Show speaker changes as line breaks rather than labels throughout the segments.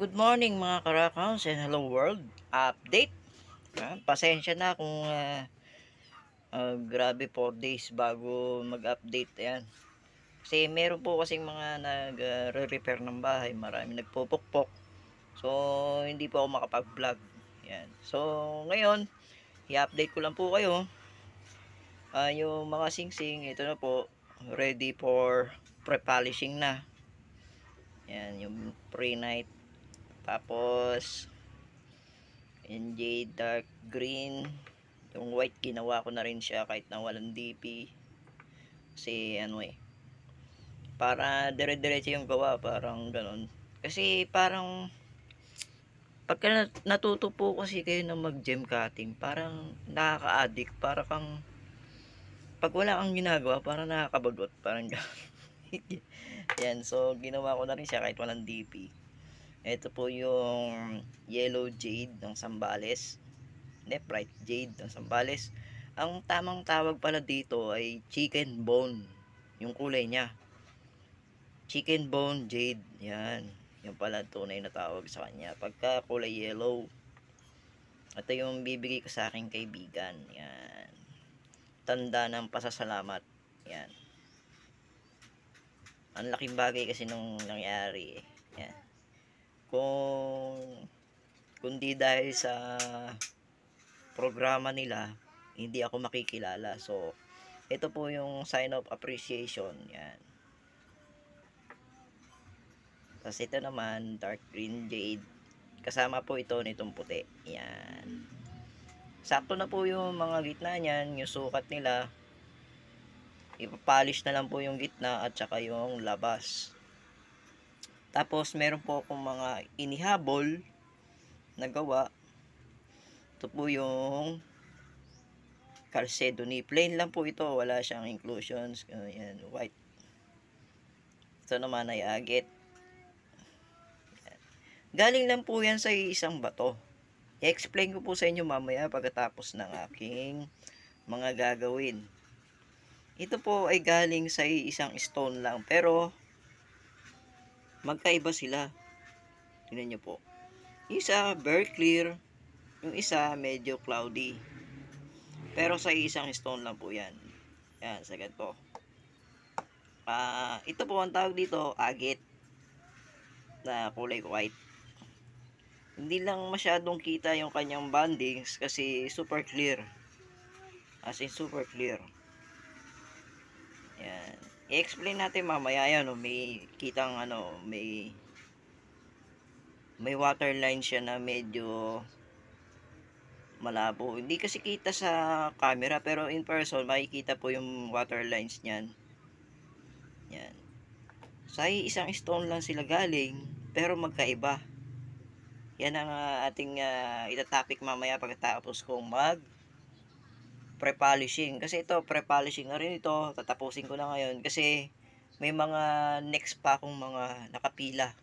Good morning mga karakons and hello world. Update. Pasensya na kung grabe 4 days bago mag-update. Ayan. Kasi meron po kasing mga nag-repair ng bahay. Marami nagpupukpok. So, hindi po ako makapag-vlog. Ayan. So, ngayon, i-update ko lang po kayo. Yung mga singsing, ito na po. Ready for pre-polishing na. Ayan, yung pre-night. Tapos, yung jade dark green, yung white ginawa ko na rin siya kahit na walang DP kasi para dire-diretso yung gawa, parang ganun. Kasi parang pagka natuto po kasi kayo na mag gem cutting, parang nakaka-addict, para kang pag wala kang ginagawa parang nakakabagot, parang ganun. Yan, so ginawa ko na rin siya kahit walang DP. Ito po yung yellow jade ng Sambales. Hindi, bright jade ng Sambales. Ang tamang tawag pala dito ay chicken bone. Yung kulay niya. Chicken bone jade. Yan. Yung pala tunay na tawag sa kanya. Pagka kulay yellow. Ito yung bibigay ko sa aking kaibigan. Yan. Tanda ng pasasalamat. Yan. Ang laking bagay kasi nung nangyari eh. Yan. Kung di dahil sa programa nila, hindi ako makikilala. So, ito po yung sign of appreciation. Yan. Tapos ito naman, dark green jade. Kasama po ito nitong puti. Yan. Sakto na po yung mga gitna niyan, yung sukat nila. Ipapolish na lang po yung gitna at saka yung labas. Tapos, meron po akong mga inihabol na gawa. Ito po yung Calcedony. Plain lang po ito. Wala siyang inclusions. Ayan, white. Ito naman ay agate. Galing lang po yan sa isang bato. I-explain ko po sa inyo mamaya pagkatapos ng aking mga gagawin. Ito po ay galing sa isang stone lang. Pero, magkaiba sila. Tingnan nyo po. Yung isa, very clear. Yung isa, medyo cloudy. Pero sa isang stone lang po yan. Yan, sagad po. Ito po ang tawag dito, agate. Na kulay white. Hindi lang masyadong kita yung kanyang bandings kasi super clear. As in super clear. Yan. I-explain natin mamaya yan. May kitang may waterline siya na medyo malabo. Hindi kasi kita sa camera pero in person makikita po yung waterlines niyan. Yan. Sa isang stone lang sila galing pero magkaiba. Yan ang ating itatopic mamaya pagkatapos kong mag pre-polishing. Kasi ito, pre-polishing na rin ito. Tatapusin ko na ngayon kasi may mga next pa akong mga nakapila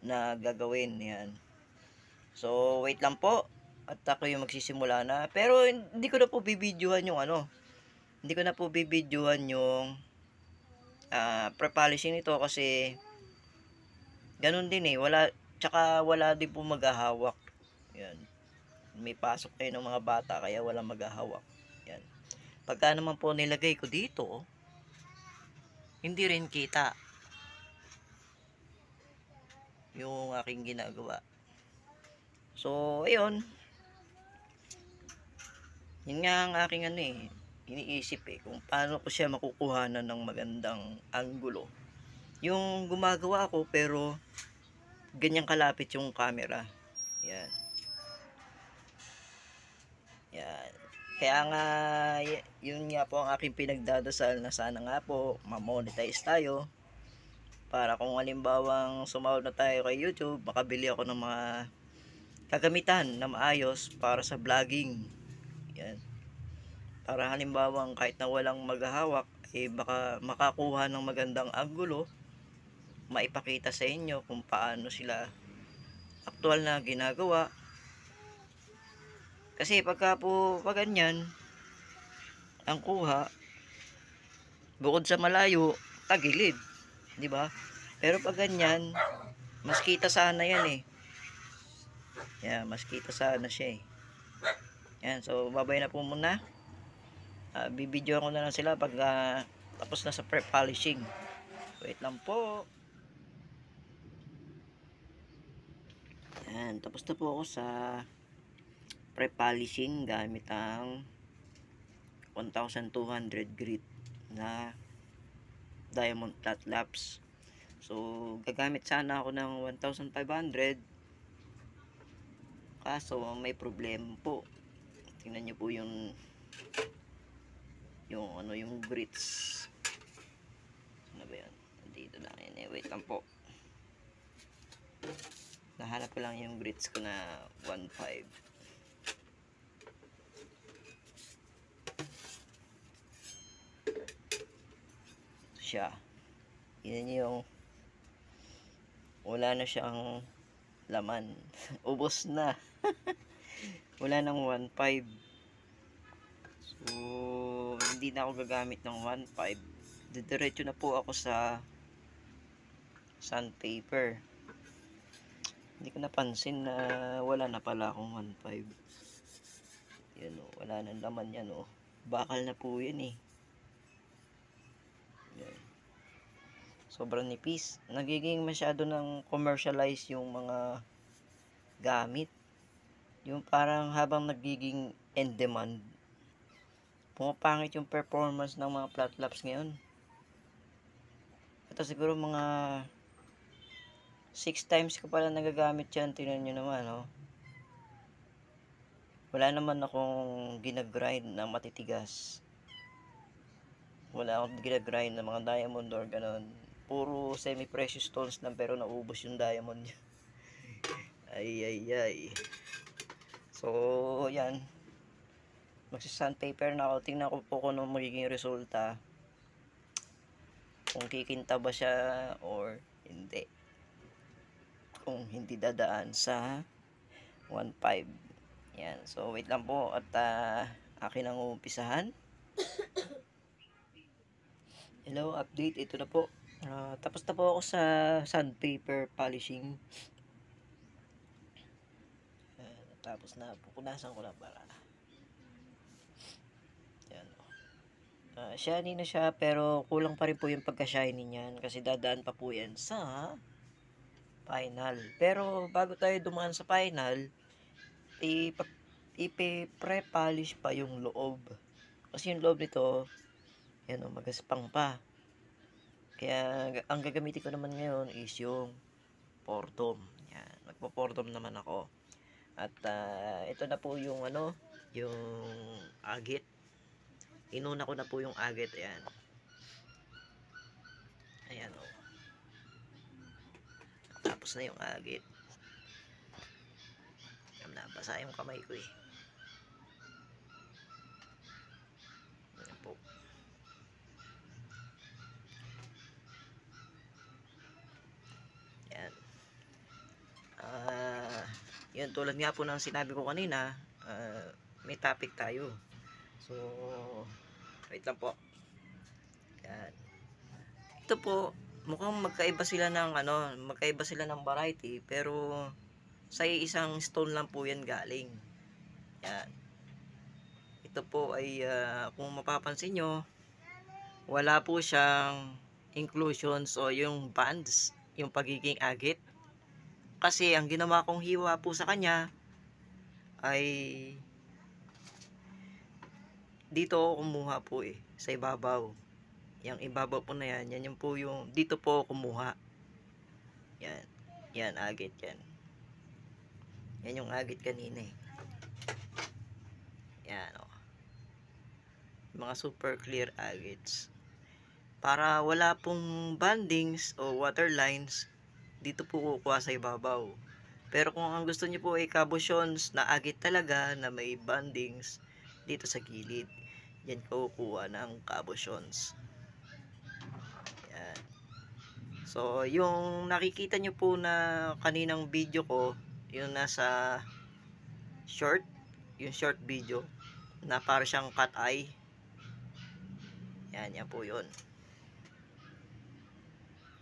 na gagawin. Yan. So, wait lang po. At ako yung magsisimula na. Pero, hindi ko na po bibidyohan yung Hindi ko na po bibidyohan yung pre-polishing nito kasi ganun din eh. Tsaka wala din po maghahawak. Yan. May pasok kayo ng mga bata kaya wala maghahawak. Yan. Pagka naman po nilagay ko dito, hindi rin kita yung aking ginagawa. So, ayun. Yun nga ang aking iniisip kung paano ko siya makukuhanan ng magandang anggulo. Yung gumagawa ako pero ganyang kalapit yung camera. Yan. Yan. Kaya nga, yun nga po ang aking pinagdadasal na sana nga po ma-monetize tayo. Para kung halimbawang sumahod na tayo kay YouTube, makabili ako ng mga kagamitan na maayos para sa vlogging. Yan. Para halimbawang kahit na walang maghahawak, baka makakuha ng magandang anggulo, maipakita sa inyo kung paano sila aktual na ginagawa. Kasi pag ganyan ang kuha, bukod sa malayo, tagilid, di ba? Pero pag ganyan, mas kita sana yan Yan, mas kita sana siya eh. Yan, so babay na po muna. Bibidyoan ko na lang sila pag tapos na sa pre-polishing. Wait lang po. Yan, tapos na po ako sa pre-polishing gamit ang 1200 grit na diamond flat laps. So gagamit sana ako ng 1500, kaso may problema po. Tingnan nyo po yung yung grits. Ano ba yun? Dito lang yun eh. Wait lang po. Nahanap ko lang yung grits ko na 1.5. Siya. Yun yung wala na siyang laman. Ubos na. Wala nang 1.5. So, hindi na ako gagamit ng 1.5. Didiretso na po ako sa sandpaper. Hindi ko napansin na wala na pala akong 1.5. Yan o, wala nang laman yan o. Bakal na po yan eh. Yan. Sobrang nipis. Nagiging masyado ng commercialize yung mga gamit. Yung parang habang nagiging in demand, pumapangit yung performance ng mga flat laps ngayon. Ito siguro mga 6 times ko pala nagagamit yan. Tingnan nyo naman, oh. Wala naman akong ginagrind na matitigas. Wala akong ginagrind na mga diamond or ganon. Puro semi-precious stones lang pero naubos yung diamond niya. Ay. So, yan. Magsisandpaper na ako. Tingnan ko po kung ano magiging resulta. Kung kikinta ba siya or hindi. Kung hindi dadaan sa 1.5. Yan. So, wait lang po. At akin ang umpisahan. Hello, update. Ito na po. Tapos na po ako sa sandpaper polishing. Tapos na. Pupunasan ko na para. Yan. Shiny na siya pero kulang pa rin po yung pagka-shiny niyan kasi dadaan pa po yan sa final. Pero bago tayo dumaan sa final, ipe-pre-polish pa yung loob. Kasi yung loob nito, yan o, magaspang pa. Kaya ang gagamitin ko naman ngayon is yung portom. Yan, magpo-portom naman ako. At ito na po yung ano, yung agit. Inuna ko na po yung agit. Ayan. Ayan o. Tapos na yung agit. Nabasa yung kamay ko eh. Ayan po. Ayan. Yun, tulad nga po ng sinabi ko kanina, may topic tayo. So, wait lang po. Yan. Ito po, mukhang magkaiba sila ng magkaiba sila ng variety, pero sa isang stone lang po yan galing. Yan. Ito po ay kung mapapansin nyo, wala po siyang inclusions o yung bands, yung pagiging agit. Kasi ang ginawa kong hiwa po sa kanya ay dito ako kumuha po eh, sa ibabaw. Yung ibabaw po na yan, yan yung po yung dito po kumuha. Yan. Yan, agit yan. Yan yung agit kanina eh. Yan o. Mga super clear agits. Para wala pong bandings o water lines, dito po kukuha sa ibabaw. Pero kung ang gusto niyo po ay cabochons na agit talaga na may bandings dito sa gilid, yan kukuha ng cabochons. Yan. So, yung nakikita niyo po na kaninang video ko, yung nasa short, yung short video na para siyang cat eye. Yan po yun.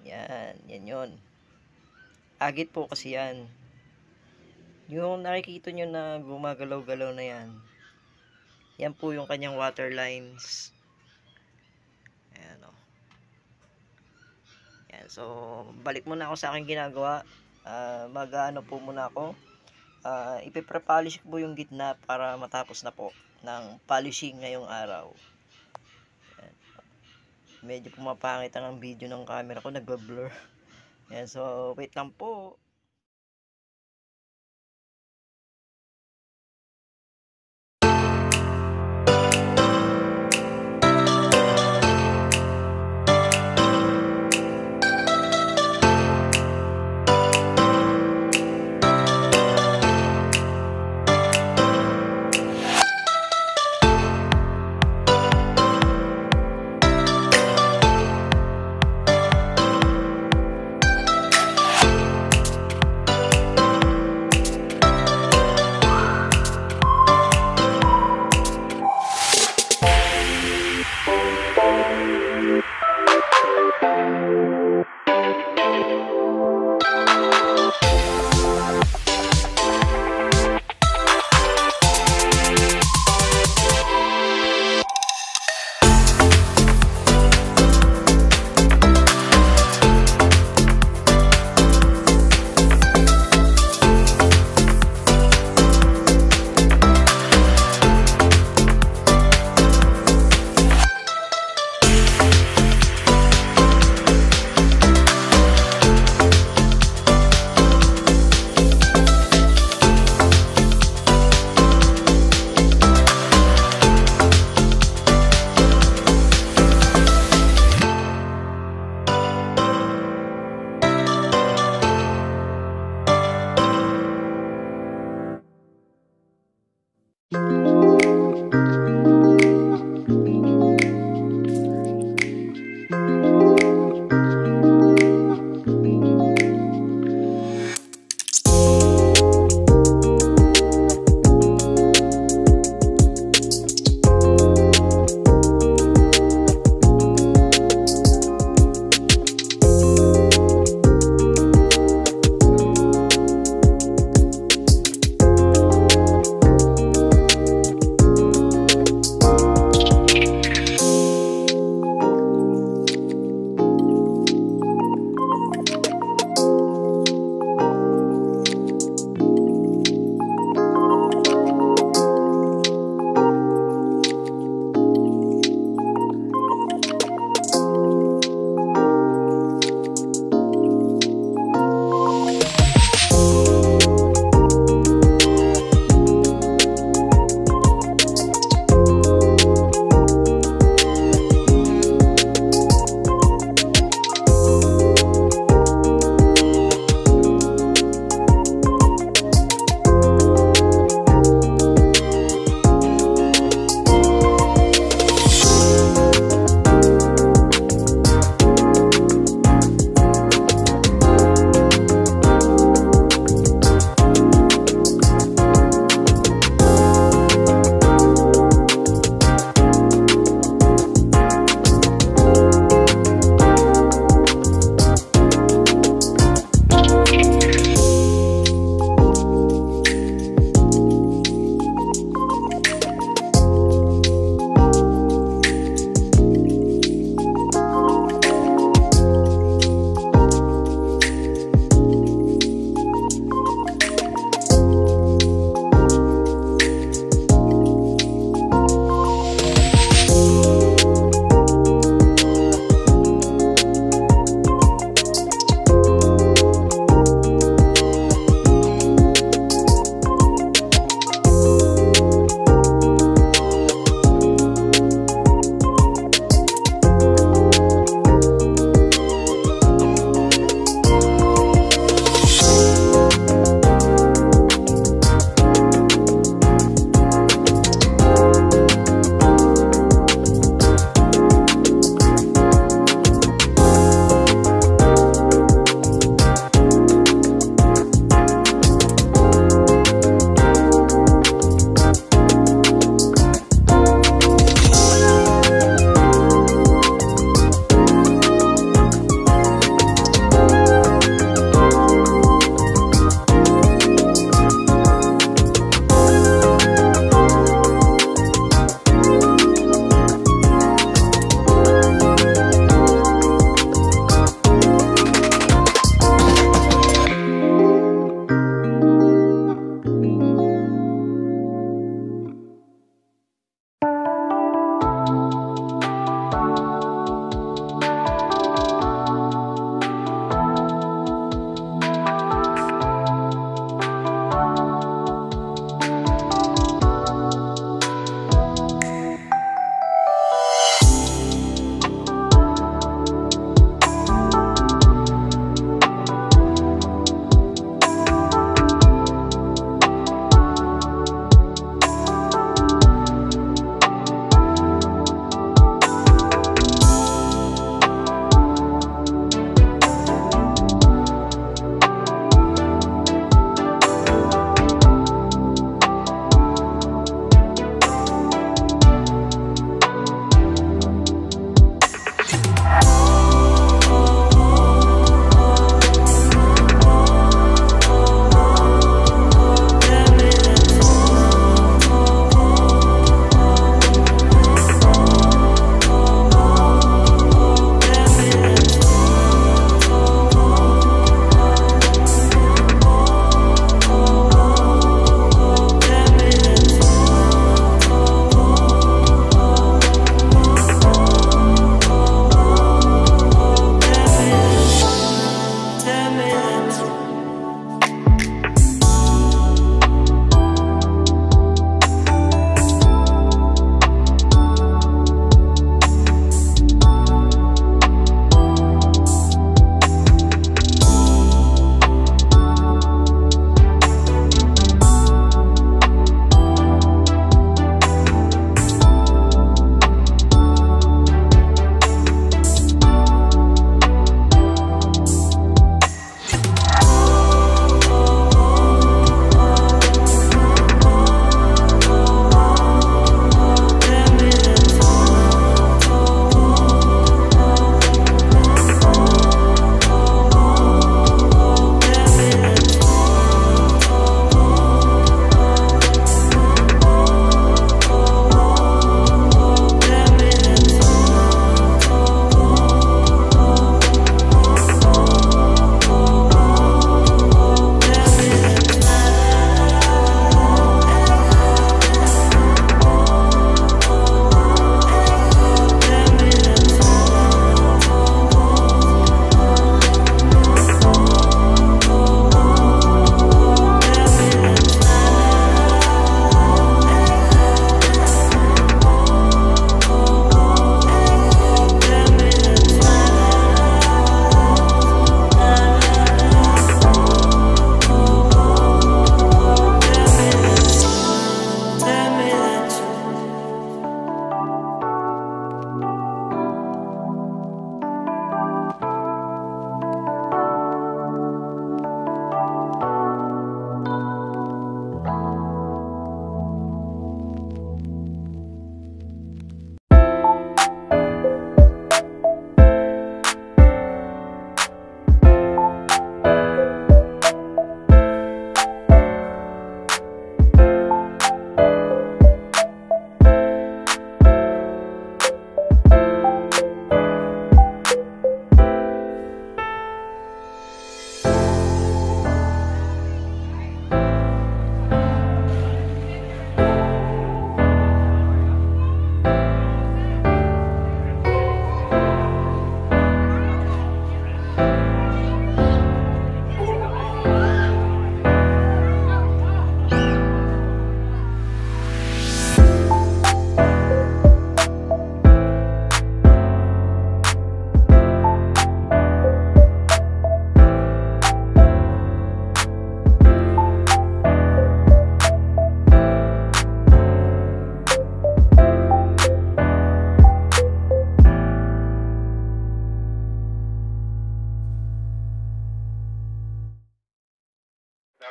Yan yun. Agit po kasi yan. Yung nakikita nyo na gumagalaw-galaw na yan, yan po yung kanyang water lines. Ayan o. Ayan, so balik muna ako sa aking ginagawa. Mag-ano po muna ako. Ipiprepolish ko po yung gitna para matapos na po ng polishing ngayong araw. Ayan. Medyo pumapangit ang video ng camera ko, nagba-blur. Ayan, so wait lang po.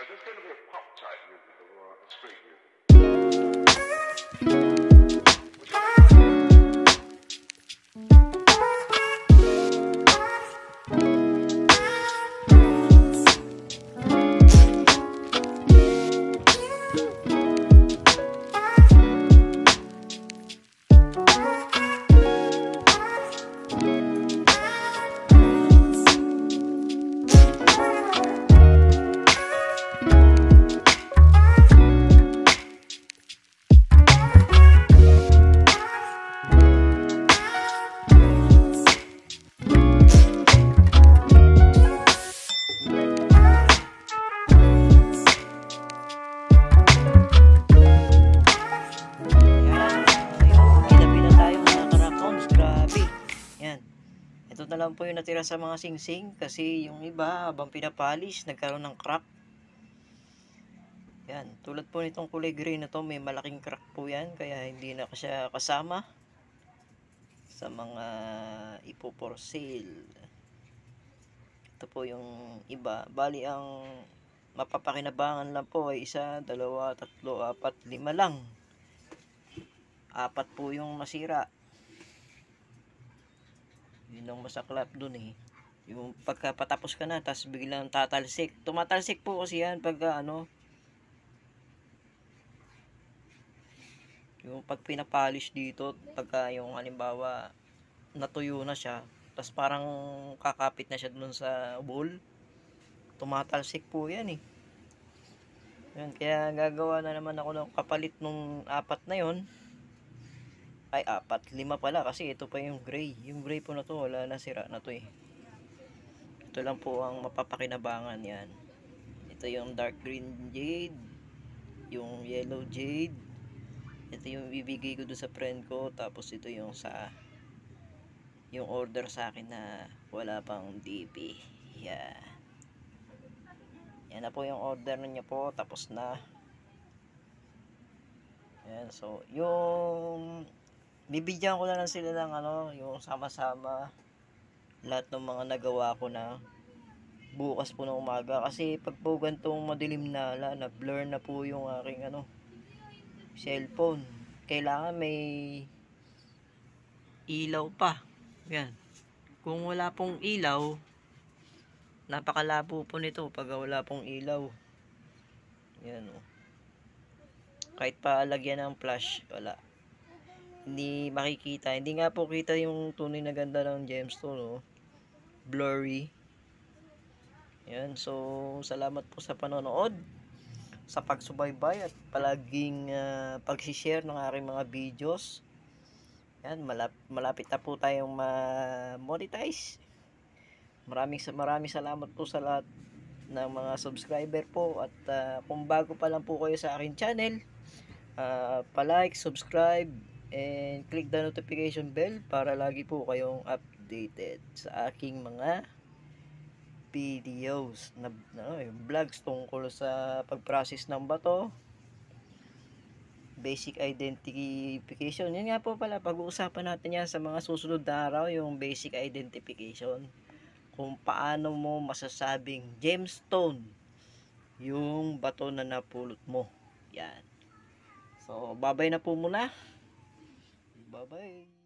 There's going to be a pop type music or a street music.
Ito na lang po yung natira sa mga singsing kasi yung iba habang pinapalis nagkaroon ng crack. Yan, tulad po nitong kulay green na to, may malaking crack po yan kaya hindi na siya kasama sa mga ipo for sale. Ito po yung iba, bali ang mapapakinabangan lang po ay 1, 2, 3, 4, 5 lang. 4 po yung masira. Yun ang masaklap dun eh. Yung pagkapatapos ka na, tapos biglang tatalsik. Tumatalsik po kasi yan pagka yung pag pinapolish dito, pagka yung halimbawa natuyo na siya, tapos parang kakapit na siya dun sa wall, tumatalsik po yan eh. Yun, kaya gagawa na naman ako ng kapalit nung 4 na yon. Ay 4, 5 pala kasi ito pa yung gray. Yung gray po na to, wala na, sira na to eh. Ito lang po ang mapapakinabangan yan. Ito yung dark green jade, yung yellow jade. Ito yung bibigay ko doon sa friend ko. Tapos ito yung yung order sa akin na wala pang DP. Yan. Yan na po yung order niya po. Tapos na. Yan. So, yung bibigyan ko na lang sila ng yung sama-sama lahat ng mga nagawa ko na bukas po ng umaga kasi pag po gantong madilim na blur na po yung aking cellphone, kailangan may ilaw pa. Yan, kung wala pong ilaw, napakalabo po nito pag wala pong ilaw. Yan o, kahit pa lagyan ng flash, wala, hindi makikita. Hindi nga po kita yung tunay na ganda ng gemstone, blurry. Yan, so salamat po sa panonood, sa pagsubaybay at palaging pag-share ng aking mga videos. Yan, malapit na po tayong ma-monetize. Maraming salamat po sa lahat ng mga subscriber po at kung bago pa lang po kayo sa aking channel, pa-like, subscribe, and click the notification bell para lagi po kayong updated sa aking mga videos na vlogs tungkol sa pag-process ng bato, basic identification. Yan nga po pala, pag-uusapan natin yan sa mga susunod na araw, yung basic identification, kung paano mo masasabing gemstone yung bato na napulot mo. Yan. So, bye-bye na po muna. Bye-bye.